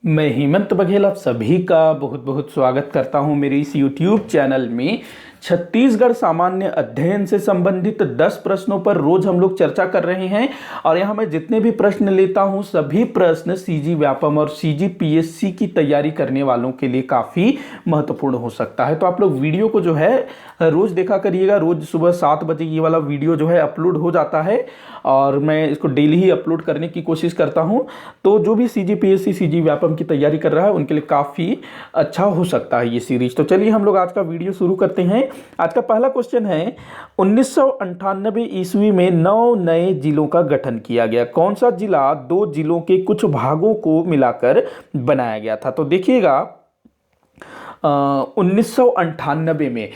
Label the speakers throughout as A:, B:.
A: मैं हेमंत बघेल आप सभी का बहुत बहुत स्वागत करता हूं मेरे इस YouTube चैनल में। छत्तीसगढ़ सामान्य अध्ययन से संबंधित 10 प्रश्नों पर रोज हम लोग चर्चा कर रहे हैं और यहां मैं जितने भी प्रश्न लेता हूं सभी प्रश्न सीजी व्यापम और सीजी पीएससी की तैयारी करने वालों के लिए काफ़ी महत्वपूर्ण हो सकता है। तो आप लोग वीडियो को जो है रोज देखा करिएगा। रोज सुबह 7 बजे ये वाला वीडियो जो है अपलोड हो जाता है और मैं इसको डेली ही अपलोड करने की कोशिश करता हूं। तो जो भी सीजी पीएससी सीजी व्यापम की तैयारी कर रहा है उनके लिए काफ़ी अच्छा हो सकता है ये सीरीज। तो चलिए हम लोग आज का वीडियो शुरू करते हैं। आज का पहला क्वेश्चन है 1998 ईस्वी में 9 नए जिलों का गठन किया गया। कौन सा जिला 2 जिलों के कुछ भागों को मिलाकर बनाया गया था? तो देखिएगा 1998 में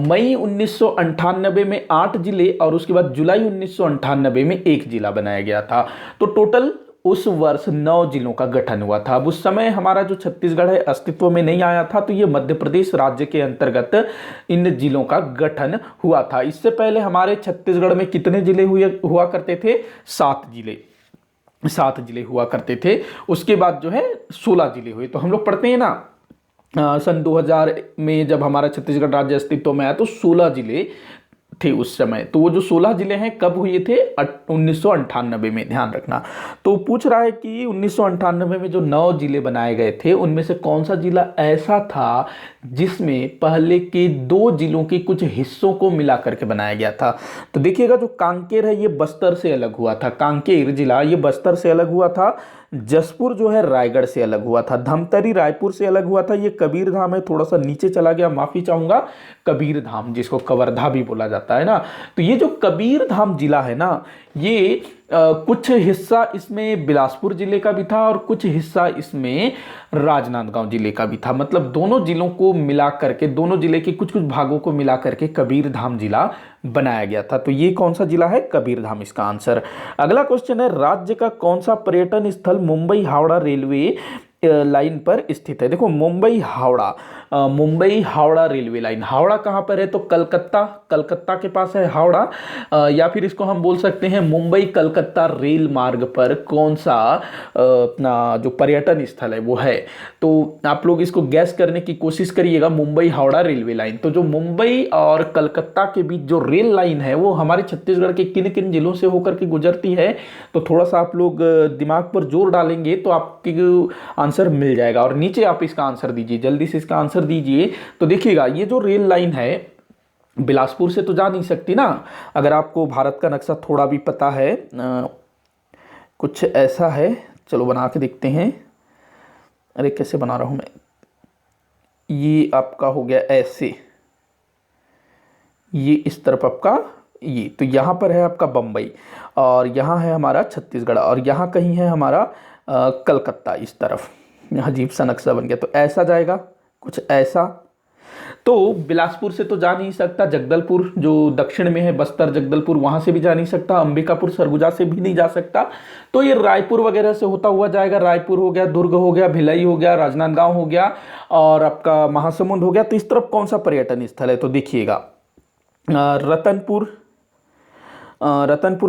A: मई 1998 में 8 जिले और उसके बाद जुलाई 1998 में 1 जिला बनाया गया था। तो टोटल उस वर्ष 9 जिलों का गठन हुआ था। अब उस समय हमारा जो छत्तीसगढ़ है अस्तित्व में नहीं आया था, तो ये मध्य प्रदेश राज्य के अंतर्गत इन जिलों का गठन हुआ था। इससे पहले हमारे छत्तीसगढ़ में कितने जिले हुआ करते थे? 7 जिले हुआ करते थे। उसके बाद जो है 16 जिले हुए। तो हम लोग पढ़ते हैं ना सन 2000 में जब हमारा छत्तीसगढ़ राज्य अस्तित्व में आया तो 16 जिले थे उस समय। तो वो जो 16 जिले हैं कब हुए थे? 1998 में, ध्यान रखना। तो पूछ रहा है कि 1998 में जो 9 जिले बनाए गए थे उनमें से कौन सा जिला ऐसा था जिसमें पहले के 2 जिलों के कुछ हिस्सों को मिला करके बनाया गया था? तो देखिएगा जो कांकेर है ये बस्तर से अलग हुआ था। कांकेर जिला ये बस्तर से अलग हुआ था। जसपुर जो है रायगढ़ से अलग हुआ था। धमतरी रायपुर से अलग हुआ था। ये कबीरधाम है, थोड़ा सा नीचे चला गया, माफी चाहूंगा। कबीरधाम जिसको कवर्धा भी बोला जाता है ना, तो ये जो कबीरधाम जिला है ना, ये कुछ हिस्सा इसमें बिलासपुर जिले का भी था और कुछ हिस्सा इसमें राजनांदगांव जिले का भी था। मतलब दोनों जिलों को मिला करके, दोनों जिले के कुछ कुछ भागों को मिला करके कबीरधाम जिला बनाया गया था। तो ये कौन सा जिला है? कबीरधाम इसका आंसर। अगला क्वेश्चन है राज्य का कौन सा पर्यटन स्थल मुंबई हावड़ा रेलवे लाइन पर स्थित है? देखो मुंबई हावड़ा रेलवे लाइन, हावड़ा कहाँ पर है? तो कलकत्ता के पास है हावड़ा। या फिर इसको हम बोल सकते हैं मुंबई कलकत्ता रेल मार्ग पर कौन सा अपना जो पर्यटन स्थल है वो है। तो आप लोग इसको गैस करने की कोशिश करिएगा। मुंबई हावड़ा रेलवे लाइन, तो जो मुंबई और कलकत्ता के बीच जो रेल लाइन है वो हमारे छत्तीसगढ़ के किन किन जिलों से होकर के गुजरती है? तो थोड़ा सा आप लोग दिमाग पर जोर डालेंगे तो आपके आंसर मिल जाएगा। और नीचे आप इसका आंसर दीजिए, जल्दी से इसका आंसर दीजिए। तो देखिएगा ये जो रेल लाइन है बिलासपुर से तो जा नहीं सकती ना। अगर आपको भारत का नक्शा थोड़ा भी पता है, कुछ ऐसा है, चलो बना के देखते हैं। अरे कैसे बना रहा हूं मैं? ये आपका हो गया ऐसे, ये इस तरफ आपका ये, तो यहाँ पर है आपका बम्बई और यहाँ है हमारा छत्तीसगढ़ और यहाँ कहीं है हमारा कलकत्ता इस तरफ। अजीब सा नक्शा बन गया। तो ऐसा जाएगा कुछ ऐसा। तो बिलासपुर से तो जा नहीं सकता, जगदलपुर जो दक्षिण में है बस्तर जगदलपुर वहां से भी जा नहीं सकता, अंबिकापुर सरगुजा से भी नहीं जा सकता। तो ये रायपुर वगैरह से होता हुआ जाएगा। रायपुर हो गया, दुर्ग हो गया, भिलाई हो गया, राजनांदगांव हो गया और आपका महासमुंद हो गया। तो इस तरफ कौन सा पर्यटन स्थल है? तो देखिएगा रतनपुर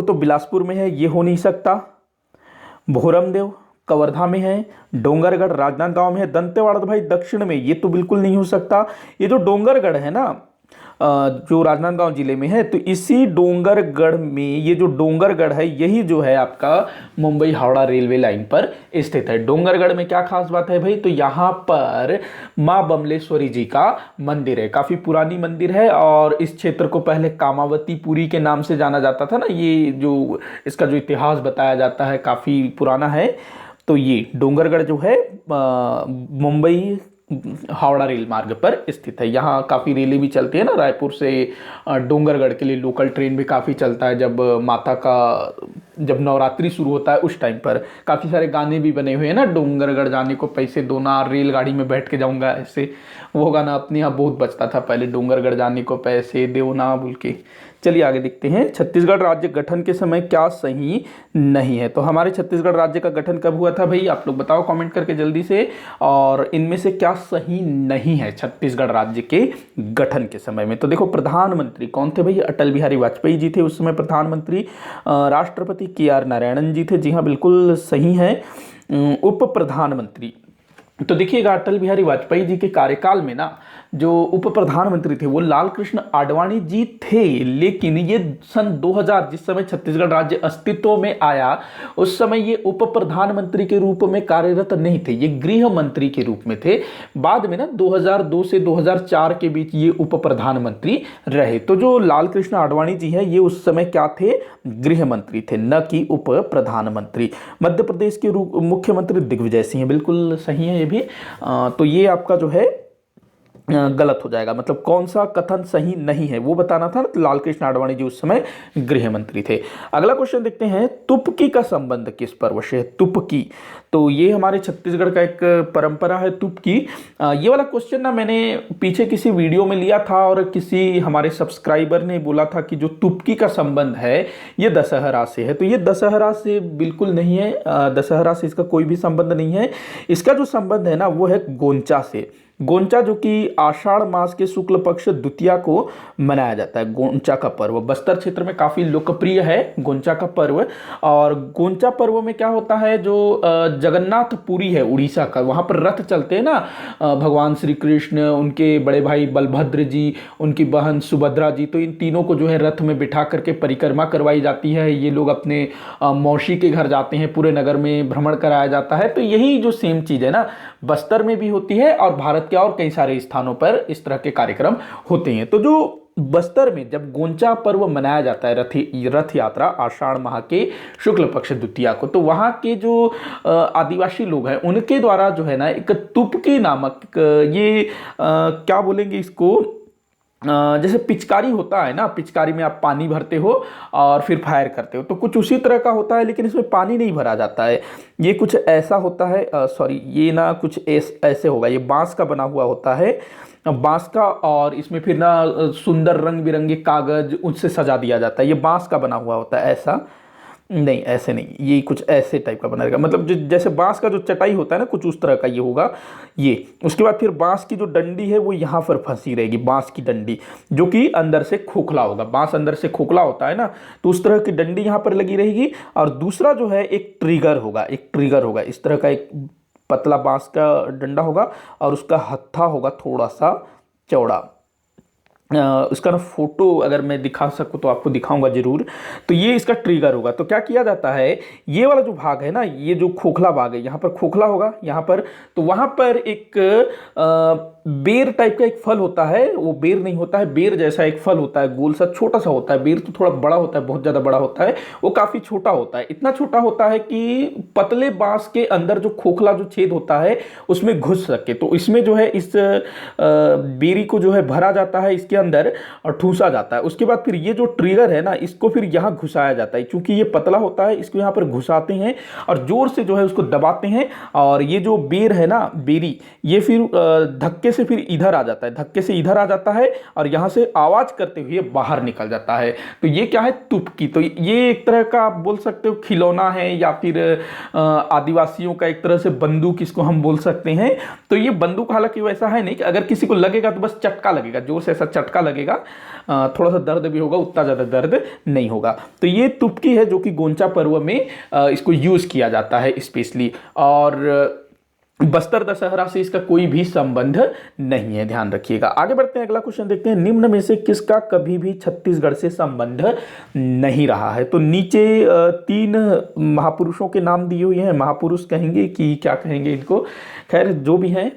A: तो बिलासपुर में है, ये हो नहीं सकता। भोरमदेव कवर्धा में है। डोंगरगढ़ राजनांदगांव में है। दंतेवाड़ा तो भाई दक्षिण में, ये तो बिल्कुल नहीं हो सकता। ये जो डोंगरगढ़ है ना जो राजनांदगांव जिले में है, तो इसी डोंगरगढ़ में, ये जो डोंगरगढ़ है यही जो है आपका मुंबई हावड़ा रेलवे लाइन पर स्थित है। डोंगरगढ़ में क्या खास बात है भाई? तो यहाँ पर माँ बमलेश्वरी जी का मंदिर है, काफी पुरानी मंदिर है और इस क्षेत्र को पहले कामावती पुरी के नाम से जाना जाता था ना। ये जो इसका जो इतिहास बताया जाता है काफी पुराना है। तो ये डोंगरगढ़ जो है मुंबई हावड़ा रेल मार्ग पर स्थित है। यहाँ काफ़ी रेलें भी चलती है ना, रायपुर से डोंगरगढ़ के लिए लोकल ट्रेन भी काफ़ी चलता है। जब माता का जब नवरात्रि शुरू होता है उस टाइम पर काफ़ी सारे गाने भी बने हुए हैं ना, डोंगरगढ़ जाने को पैसे दो ना, रेलगाड़ी में बैठ के जाऊंगा ऐसे, वो गाना अपने यहाँ बहुत बजता था पहले, डोंगरगढ़ जाने को पैसे दो ना बोल के। चलिए आगे देखते हैं। छत्तीसगढ़ राज्य गठन के समय क्या सही नहीं है? तो हमारे छत्तीसगढ़ राज्य का गठन कब हुआ था भाई? आप लोग बताओ कमेंट करके जल्दी से। और इनमें से क्या सही नहीं है छत्तीसगढ़ राज्य के गठन के समय में? तो देखो प्रधानमंत्री कौन थे भाई? अटल बिहारी वाजपेयी जी थे उस समय प्रधानमंत्री। राष्ट्रपति KR नारायणन जी थे, जी हाँ बिल्कुल सही है। उप प्रधानमंत्री तो देखिएगा, अटल बिहारी वाजपेयी जी के कार्यकाल में ना जो उप प्रधानमंत्री थे वो लाल कृष्ण आडवाणी जी थे, लेकिन ये सन 2000 जिस समय छत्तीसगढ़ राज्य अस्तित्व में आया उस समय ये उप प्रधानमंत्री के रूप में कार्यरत नहीं थे, ये गृह मंत्री के रूप में थे। बाद में ना 2002 से 2004 के बीच ये उप प्रधानमंत्री रहे। तो जो लाल कृष्ण आडवाणी जी हैं ये उस समय क्या थे, गृह मंत्री थे, न कि उप प्रधानमंत्री। मध्य प्रदेश के मुख्यमंत्री दिग्विजय सिंह, बिल्कुल सही है ये भी। तो ये आपका जो है गलत हो जाएगा, मतलब कौन सा कथन सही नहीं है वो बताना था। तो लाल कृष्ण आडवाणी जी उस समय गृह मंत्री थे। अगला क्वेश्चन देखते हैं, तुपकी का संबंध किस पर्व से है? तुपकी, तो ये हमारे छत्तीसगढ़ का एक परंपरा है तुपकी। ये वाला क्वेश्चन ना मैंने पीछे किसी वीडियो में लिया था और किसी हमारे सब्सक्राइबर ने बोला था कि जो तुपकी का संबंध है ये दशहरा से है। तो ये दशहरा से बिल्कुल नहीं है, दशहरा से इसका कोई भी संबंध नहीं है। इसका जो संबंध है ना वो है गोंचा से। गोंचा जो कि आषाढ़ मास के शुक्ल पक्ष द्वितीया को मनाया जाता है। गोंचा का पर्व बस्तर क्षेत्र में काफी लोकप्रिय है गोंचा का पर्व। और गोंचा पर्व में क्या होता है, जो जगन्नाथपुरी है उड़ीसा का, वहां पर रथ चलते हैं ना, भगवान श्री कृष्ण, उनके बड़े भाई बलभद्र जी, उनकी बहन सुभद्रा जी, तो इन तीनों को जो है रथ में बिठा करके परिक्रमा करवाई जाती है। ये लोग अपने मौसी के घर जाते हैं, पूरे नगर में भ्रमण कराया जाता है। तो यही जो सेम चीज है ना बस्तर में भी होती है और भारत के और कई सारे स्थानों पर इस तरह के कार्यक्रम होते हैं। तो जो बस्तर में जब गोंचा पर्व मनाया जाता है, रथ यात्रा आषाढ़ माह के शुक्ल पक्ष द्वितीया को, तो वहां के जो आदिवासी लोग हैं उनके द्वारा जो है ना एक तुपकी नामक ये क्या बोलेंगे इसको, जैसे पिचकारी होता है ना, पिचकारी में आप पानी भरते हो और फिर फायर करते हो, तो कुछ उसी तरह का होता है, लेकिन इसमें पानी नहीं भरा जाता है। ये कुछ ऐसा होता है, सॉरी ये ना कुछ ऐसे होगा, ये बांस का बना हुआ होता है, बांस का, और इसमें फिर ना सुंदर रंग बिरंगे कागज उससे सजा दिया जाता है। ये बांस का बना हुआ होता है, ऐसा नहीं, ऐसे नहीं, ये कुछ ऐसे टाइप का बना रहेगा, मतलब जैसे बांस का जो चटाई होता है ना कुछ उस तरह का ये होगा ये। उसके बाद फिर बांस की जो डंडी है वो यहाँ पर फंसी रहेगी, बांस की डंडी जो कि अंदर से खोखला होगा, बांस अंदर से खोखला होता है ना, तो उस तरह की डंडी यहाँ पर लगी रहेगी। और दूसरा जो है एक ट्रिगर होगा, इस तरह का एक पतला बांस का डंडा होगा और उसका हत्था होगा थोड़ा सा चौड़ा। उसका ना फोटो अगर मैं दिखा सकूं तो आपको दिखाऊंगा जरूर। तो ये इसका ट्रिगर होगा। तो क्या किया जाता है, ये वाला जो भाग है ना, ये जो खोखला भाग है, यहाँ पर खोखला होगा यहाँ पर, तो वहां पर एक बेर टाइप का एक फल होता है, वो बेर नहीं होता है, बेर जैसा एक फल होता है, गोल सा छोटा सा होता है। बेर तो थोड़ा बड़ा होता है, बहुत ज्यादा बड़ा होता है, वो काफी छोटा होता है, इतना छोटा होता है कि पतले बांस के अंदर जो खोखला जो छेद होता है उसमें घुस सके। तो इसमें जो है इस बेरी को जो है भरा जाता है इसके अंदर और ठूसा जाता है। उसके बाद फिर ये जो ट्रिगर है ना इसको फिर यहाँ घुसाया जाता है, क्योंकि ये पतला होता है, इसको यहाँ पर घुसाते हैं और जोर से जो है उसको दबाते हैं, और ये जो बेर है ना, बेरी, ये फिर धक्के से फिर इधर आ जाता है, धक्के से इधर आ जाता है और यहाँ से आवाज करते हुए बाहर निकल जाता है। तो ये क्या है, तुपकी। तो ये एक तरह का आप बोल सकते हो खिलौना है, या फिर आदिवासियों का एक तरह से बंदूक इसको हम बोल सकते हैं। तो ये बंदूक हालांकि वैसा है नहीं कि अगर किसी को लगेगा तो बस चटका लगेगा, जोर से ऐसा चटका लगेगा, थोड़ा सा दर्द भी होगा, उतना ज्यादा दर्द नहीं होगा। तो ये तुपकी है जो कि गोंचा पर्व में इसको यूज किया जाता है स्पेशली। और बस्तर दशहरा से इसका कोई भी संबंध नहीं है, ध्यान रखिएगा। आगे बढ़ते हैं, अगला क्वेश्चन देखते हैं, निम्न में से किसका कभी भी छत्तीसगढ़ से संबंध नहीं रहा है? तो नीचे 3 महापुरुषों के नाम दिए हुए हैं, महापुरुष कहेंगे कि क्या कहेंगे इनको, खैर जो भी हैं।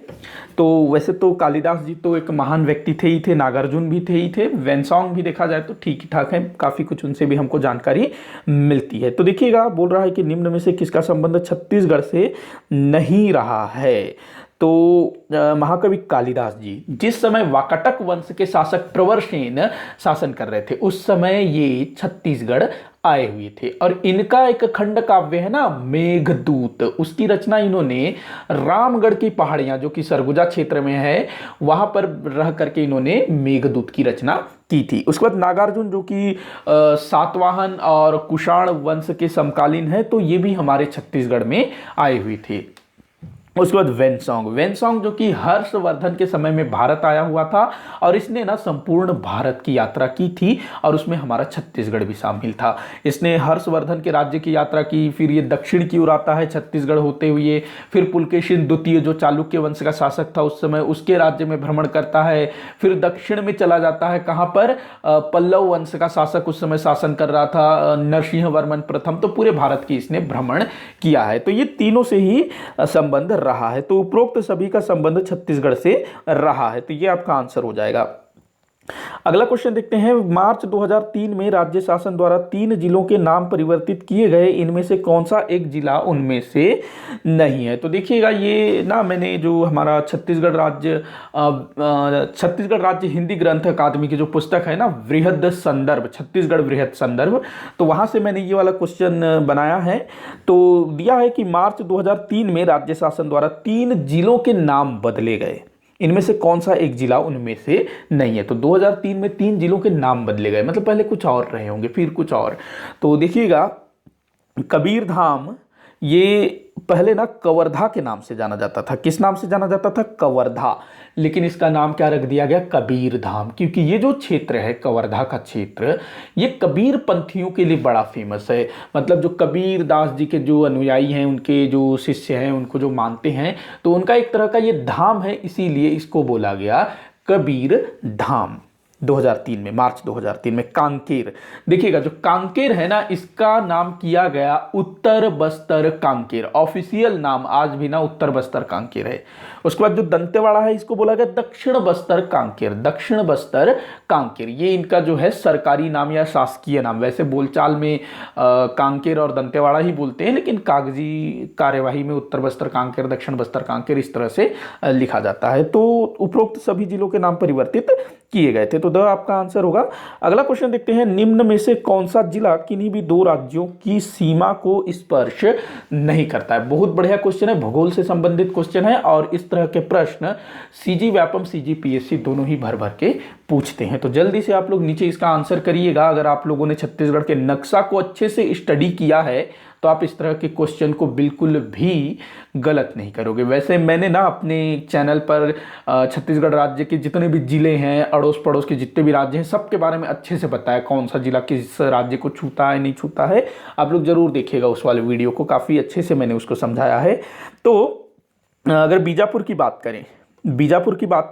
A: तो वैसे तो कालिदास जी तो एक महान व्यक्ति थे ही थे, नागार्जुन भी थे ही थे, वेनसॉन्ग भी देखा जाए तो ठीक ठाक है, काफ़ी कुछ उनसे भी हमको जानकारी मिलती है। तो देखिएगा, बोल रहा है कि निम्न में से किसका संबंध छत्तीसगढ़ से नहीं रहा है? तो महाकवि कालिदास जी जिस समय वाकाटक वंश के शासक प्रवरसेन शासन कर रहे थे उस समय ये छत्तीसगढ़ आए हुए थे, और इनका एक खंड काव्य है ना मेघदूत, उसकी रचना इन्होंने रामगढ़ की पहाड़ियां जो कि सरगुजा क्षेत्र में है वहां पर रह करके इन्होंने मेघदूत की रचना की थी। उसके बाद नागार्जुन जो कि सातवाहन और कुषाण वंश के समकालीन है, तो ये भी हमारे छत्तीसगढ़ में आए हुए थे। उसके बाद वेनसोंग जो कि हर्षवर्धन के समय में भारत आया हुआ था और इसने ना संपूर्ण भारत की यात्रा की थी और उसमें हमारा छत्तीसगढ़ भी शामिल था। इसने हर्षवर्धन के राज्य की यात्रा की, फिर ये दक्षिण की ओर आता है छत्तीसगढ़ होते हुए, फिर पुलकेशिन द्वितीय जो चालुक्य वंश का शासक था उस समय, उसके राज्य में भ्रमण करता है, फिर दक्षिण में चला जाता है कहाँ पर, पल्लव वंश का शासक उस समय शासन कर रहा था, नरसिंह वर्मन प्रथम। तो पूरे भारत की इसने भ्रमण किया है। तो ये तीनों से ही संबंध रहा है। तो उपरोक्त सभी का संबंध छत्तीसगढ़ से रहा है। तो ये आपका आंसर हो जाएगा। अगला क्वेश्चन देखते हैं। मार्च 2003 में राज्य शासन द्वारा 3 जिलों के नाम परिवर्तित किए गए, इनमें से कौन सा एक जिला उनमें से नहीं है? तो देखिएगा, ये ना मैंने जो हमारा छत्तीसगढ़ राज्य हिंदी ग्रंथ अकादमी की जो पुस्तक है ना, वृहद संदर्भ, छत्तीसगढ़ वृहद संदर्भ, तो वहां से मैंने ये वाला क्वेश्चन बनाया है। तो दिया है कि मार्च 2003 में राज्य शासन द्वारा 3 जिलों के नाम बदले गए, इनमें से कौन सा एक जिला उनमें से नहीं है? तो 2003 में 3 जिलों के नाम बदले गए, मतलब पहले कुछ और रहे होंगे फिर कुछ और। तो देखिएगा, कबीरधाम ये पहले ना कवर्धा के नाम से जाना जाता था। किस नाम से जाना जाता था? कवर्धा। लेकिन इसका नाम क्या रख दिया गया? कबीर धाम, क्योंकि ये जो क्षेत्र है कवर्धा का क्षेत्र, ये कबीर पंथियों के लिए बड़ा फेमस है। मतलब जो कबीर दास जी के जो अनुयायी हैं, उनके जो शिष्य हैं, उनको जो मानते हैं, तो उनका एक तरह का ये धाम है, इसीलिए इसको बोला गया कबीर धाम। 2003 में, मार्च 2003 में कांकेर, देखिएगा जो कांकेर है ना, इसका नाम किया गया उत्तर बस्तर कांकेर। ऑफिशियल नाम आज भी ना उत्तर बस्तर कांकेर है। उसके बाद जो दंतेवाड़ा है, इसको बोला गया दक्षिण बस्तर कांकेर। दक्षिण बस्तर कांकेर ये इनका जो है सरकारी नाम या शासकीय नाम। वैसे बोलचाल में कांकेर और दंतेवाड़ा ही बोलते हैं, लेकिन कागजी कार्यवाही में उत्तर बस्तर कांकेर, दक्षिण बस्तर कांकेर इस तरह से लिखा जाता है। तो उपरोक्त सभी जिलों के नाम परिवर्तित किए गए थे। तो द आपका आंसर होगा। अगला क्वेश्चन देखते हैं। निम्न में से कौन सा जिला किन्हीं भी 2 राज्यों की सीमा को स्पर्श नहीं करता है? बहुत बढ़िया क्वेश्चन है, भूगोल से संबंधित क्वेश्चन है, और इस तरह के प्रश्न सीजी व्यापम, सीजी पीएससी दोनों ही भर भर के पूछते हैं। तो जल्दी से आप लोग नीचे इसका आंसर करिएगा। अगर आप लोगों ने छत्तीसगढ़ के नक्शा को अच्छे से स्टडी किया है तो आप इस तरह के क्वेश्चन को बिल्कुल भी गलत नहीं करोगे। वैसे मैंने ना अपने चैनल पर छत्तीसगढ़ राज्य के जितने भी जिले हैं, अड़ोस पड़ोस के जितने भी राज्य हैं, सबके बारे में अच्छे से बताया, कौन सा जिला किस राज्य को छूता है नहीं छूता है। आप लोग जरूर देखिएगा उस वाले वीडियो को, काफ़ी अच्छे से मैंने उसको समझाया है। तो अगर बीजापुर की बात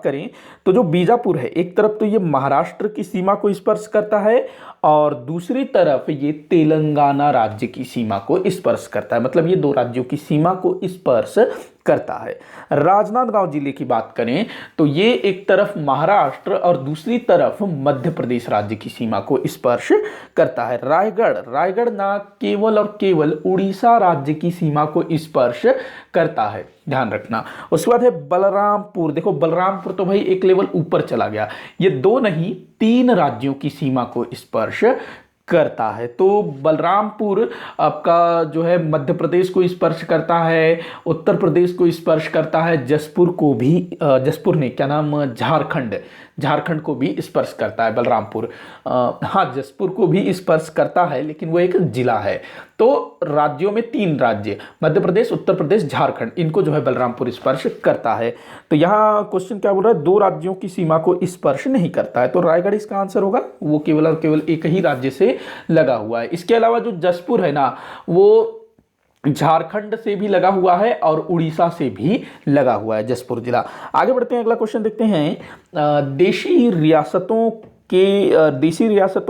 A: करें तो जो बीजापुर है, एक तरफ तो ये महाराष्ट्र की सीमा को स्पर्श करता है और दूसरी तरफ ये तेलंगाना राज्य की सीमा को स्पर्श करता है। मतलब ये 2 राज्यों की सीमा को स्पर्श करता है। राजनांदगांव जिले की बात करें तो ये एक तरफ महाराष्ट्र और दूसरी तरफ मध्य प्रदेश राज्य की सीमा को स्पर्श करता है। रायगढ़ ना केवल और केवल उड़ीसा राज्य की सीमा को स्पर्श करता है, ध्यान रखना। उसके बाद है बलरामपुर। देखो बलरामपुर तो भाई एक लेवल ऊपर चला गया, ये 2 नहीं 3 राज्यों की सीमा को स्पर्श करता है। तो बलरामपुर आपका जो है मध्य प्रदेश को स्पर्श करता है, उत्तर प्रदेश को स्पर्श करता है, झारखंड को भी स्पर्श करता है बलरामपुर। हाँ, जसपुर को भी स्पर्श करता है, लेकिन वो एक जिला है। तो राज्यों में 3 राज्य, मध्य प्रदेश, उत्तर प्रदेश, झारखंड, इनको जो है बलरामपुर स्पर्श करता है। तो यहाँ क्वेश्चन क्या बोल रहा है? 2 राज्यों की सीमा को स्पर्श नहीं करता है, तो रायगढ़ इसका आंसर होगा। वो केवल और केवल एक ही राज्य से लगा हुआ है। इसके अलावा जो जसपुर है ना, वो झारखंड से भी लगा हुआ है और उड़ीसा से भी लगा हुआ है जसपुर जिला। आगे बढ़ते हैं, अगला क्वेश्चन देखते हैं। देशी रियासतों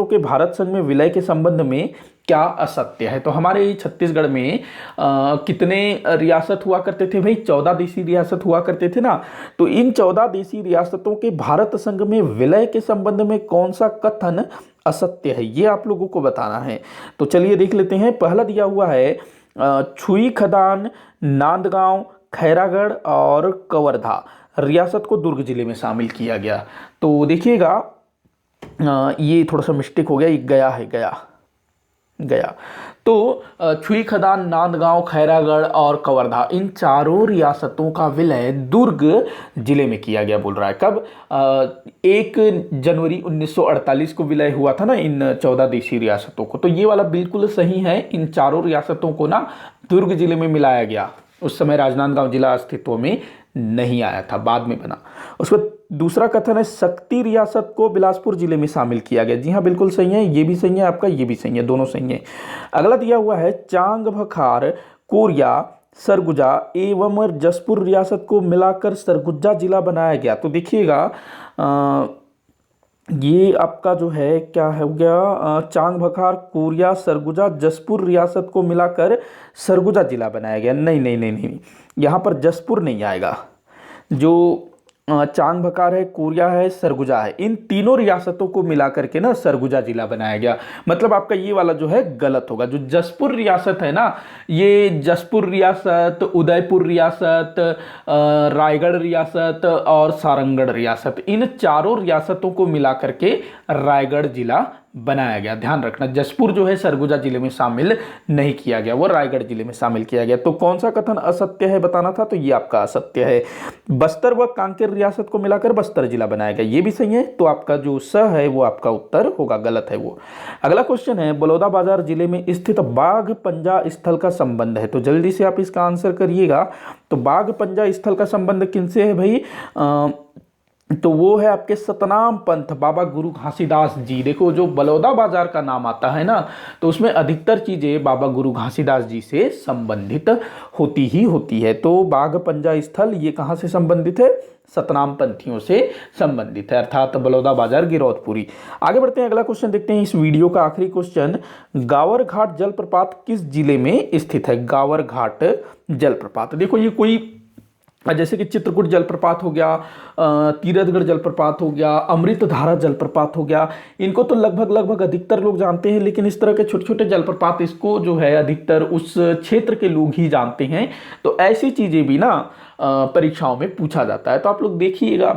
A: के भारत संघ में विलय के संबंध में क्या असत्य है? तो हमारे छत्तीसगढ़ में कितने रियासत हुआ करते थे भाई? 14 देशी रियासत हुआ करते थे ना। तो इन 14 देशी रियासतों के भारत संघ में विलय के संबंध में कौन सा कथन असत्य है, ये आप लोगों को बताना है। तो चलिए देख लेते हैं। पहला दिया हुआ है छुई खदान, नांदगांव, खैरागढ़ और कवर्धा रियासत को दुर्ग जिले में शामिल किया गया। तो देखिएगा, ये थोड़ा सा मिस्टेक हो गया, ये गया। तो छुई खदान, नांदगांव, खैरागढ़ और कवर्धा, इन चारों रियासतों का विलय दुर्ग जिले में किया गया बोल रहा है। कब? 1 जनवरी 1948 को विलय हुआ था ना इन 14 देशी रियासतों को। तो ये वाला बिल्कुल सही है, इन चारों रियासतों को ना दुर्ग जिले में मिलाया गया। उस समय राजनांदगांव जिला अस्तित्व में नहीं आया था, बाद में बना। उसका दूसरा कथन है शक्ति रियासत को बिलासपुर जिले में शामिल किया गया। जी हाँ, बिल्कुल सही है, ये भी सही है आपका, ये भी सही है, दोनों सही है। अगला दिया हुआ है चांग भखार, कोरिया, सरगुजा एवं जसपुर रियासत को मिलाकर सरगुजा जिला बनाया गया। तो देखिएगा ये आपका जो है क्या हो गया, चांग भखार, कोरिया, सरगुजा, जसपुर रियासत को मिलाकर सरगुजा जिला बनाया गया। नहीं नहीं नहीं नहीं, यहाँ पर जसपुर नहीं आएगा। जो चांग भकार है, कोरिया है, सरगुजा है, इन तीनों रियासतों को मिलाकर के ना सरगुजा जिला बनाया गया। मतलब आपका ये वाला जो है गलत होगा। जो जसपुर रियासत है ना, ये जसपुर रियासत, उदयपुर रियासत, रायगढ़ रियासत और सारंगढ़ रियासत, इन चारों रियासतों को मिलाकर के रायगढ़ जिला बनाया गया। ध्यान रखना, जसपुर जो है सरगुजा जिले में शामिल नहीं किया गया, वो रायगढ़ जिले में शामिल किया गया। तो कौन सा कथन असत्य है बताना था, तो ये आपका असत्य है। बस्तर व कांकेर रियासत को मिलाकर बस्तर जिला बनाया गया, ये भी सही है। तो आपका जो स है वो आपका उत्तर होगा, गलत है वो। अगला क्वेश्चन है बलौदाबाजार जिले में स्थित बाघ पंजा स्थल का संबंध है। तो जल्दी से आप इसका आंसर करिएगा। तो बाघ पंजा स्थल का संबंध किनसे है भाई, तो वो है आपके सतनाम पंथ बाबा गुरु घासीदास जी। देखो जो बलौदा बाजार का नाम आता है ना, तो उसमें अधिकतर चीजें बाबा गुरु घासीदास जी से संबंधित होती ही होती है। तो बाघ पंजा स्थल ये कहाँ से संबंधित है, सतनाम पंथियों से संबंधित है, अर्थात बलौदा बाजार गिरौदपुरी। आगे बढ़ते हैं, अगला क्वेश्चन देखते हैं, इस वीडियो का आखिरी क्वेश्चन। गावर घाट जलप्रपात किस जिले में स्थित है। गावर घाट जलप्रपात, देखो ये कोई जैसे कि चित्रकूट जलप्रपात हो गया, तीरथगढ़ जलप्रपात हो गया, अमृतधारा जलप्रपात हो गया, इनको तो लगभग अधिकतर लोग जानते हैं। लेकिन इस तरह के छोटे छोटे जलप्रपात इसको जो है अधिकतर उस क्षेत्र के लोग ही जानते हैं। तो ऐसी चीजें भी ना परीक्षाओं में पूछा जाता है। तो आप लोग देखिएगा,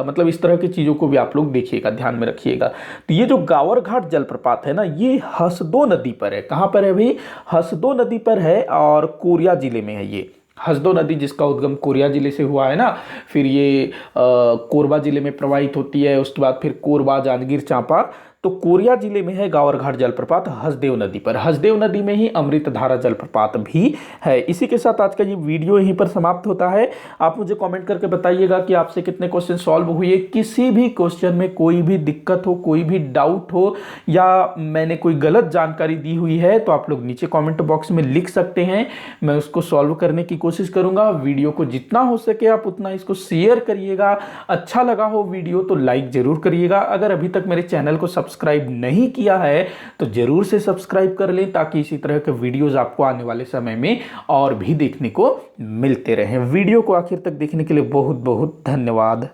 A: मतलब इस तरह की चीजों को भी आप लोग देखिएगा, ध्यान में रखिएगा। तो ये जो गावर घाट जलप्रपात है ना, ये हसदो नदी पर है। कहां पर है भाई, हसदो नदी पर है और कोरिया जिले में है। ये हसदो नदी जिसका उद्गम कोरिया जिले से हुआ है ना, फिर ये कोरबा जिले में प्रवाहित होती है, उसके बाद फिर कोरबा, जांजगीर चांपा, तो कोरिया जिले में है गावरघाट जलप्रपात हसदेव नदी पर। हसदेव नदी में ही अमृतधारा जलप्रपात भी है। इसी के साथ आज का ये वीडियो यहीं पर समाप्त होता है। आप मुझे कमेंट करके बताइएगा कि आपसे कितने क्वेश्चन सॉल्व हुए। किसी भी क्वेश्चन में कोई भी दिक्कत हो, कोई भी डाउट हो, या मैंने कोई गलत जानकारी दी हुई है, तो आप लोग नीचे कॉमेंट बॉक्स में लिख सकते हैं, मैं उसको सॉल्व करने की कोशिश करूंगा। वीडियो को जितना हो सके आप उतना इसको शेयर करिएगा। अच्छा लगा हो वीडियो तो लाइक जरूर करिएगा। अगर अभी तक मेरे चैनल को सब्सक्राइब नहीं किया है तो जरूर से सब्सक्राइब कर लें, ताकि इसी तरह के वीडियोस आपको आने वाले समय में और भी देखने को मिलते रहें। वीडियो को आखिर तक देखने के लिए बहुत बहुत धन्यवाद।